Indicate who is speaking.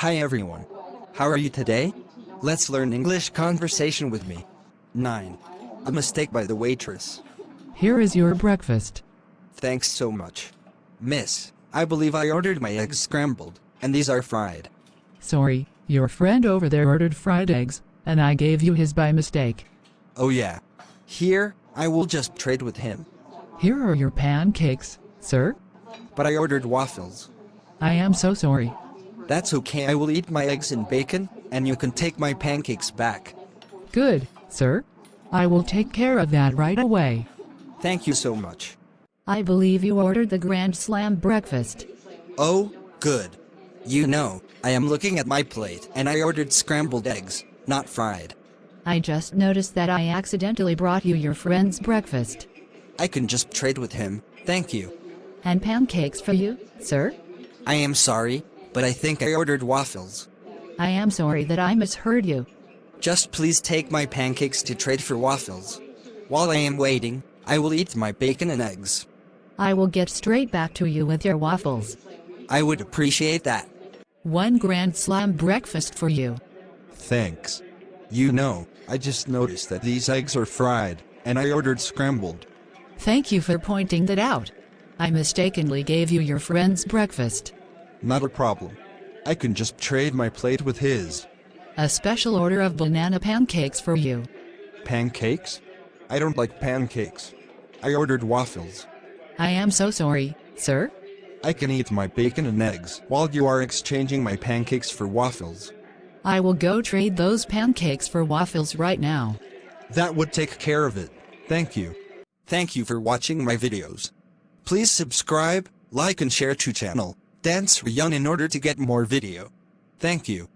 Speaker 1: Hi everyone. How are you today? Let's learn English conversation with me. 9. A mistake by the waitress.
Speaker 2: Here is your breakfast.
Speaker 1: Thanks so much. Miss, I believe I ordered my eggs scrambled, and these are fried.
Speaker 2: Sorry, your friend over there ordered fried eggs, and I gave you his by mistake.
Speaker 1: Oh yeah. Here, I will just trade with him.
Speaker 2: Here are your pancakes, sir.
Speaker 1: But I ordered waffles.
Speaker 2: I am so sorry.
Speaker 1: That's okay, I will eat my eggs and bacon, and you can take my pancakes back.
Speaker 2: Good, sir. I will take care of that right away.
Speaker 1: Thank you so much.
Speaker 2: I believe you ordered the Grand Slam breakfast.
Speaker 1: Oh, good. You know, I am looking at my plate, and I ordered scrambled eggs, not fried.
Speaker 2: I just noticed that I accidentally brought you your friend's breakfast.
Speaker 1: I can just trade with him, thank you.
Speaker 2: And pancakes for you, sir?
Speaker 1: I am sorry, but I think I ordered waffles.
Speaker 2: I am sorry that I misheard you.
Speaker 1: Just please take my pancakes to trade for waffles. While I am waiting, I will eat my bacon and eggs.
Speaker 2: I will get straight back to you with your waffles.
Speaker 1: I would appreciate that.
Speaker 2: One Grand Slam breakfast for you.
Speaker 3: Thanks. You know, I just noticed that these eggs are fried, and I ordered scrambled.
Speaker 2: Thank you for pointing that out. I mistakenly gave you your friend's breakfast.
Speaker 3: Not a problem. I can just trade my plate with his.
Speaker 2: A special order of banana pancakes for you.
Speaker 3: Pancakes? I don't like pancakes. I ordered waffles.
Speaker 2: I am so sorry, sir.
Speaker 3: I can eat my bacon and eggs while you are exchanging my pancakes for waffles.
Speaker 2: I will go trade those pancakes for waffles right now.
Speaker 3: That would take care of it. Thank you.
Speaker 1: Thank you for watching my videos. Please subscribe, like and share to channel Dan Sreyoun in order to get more video. Thank you.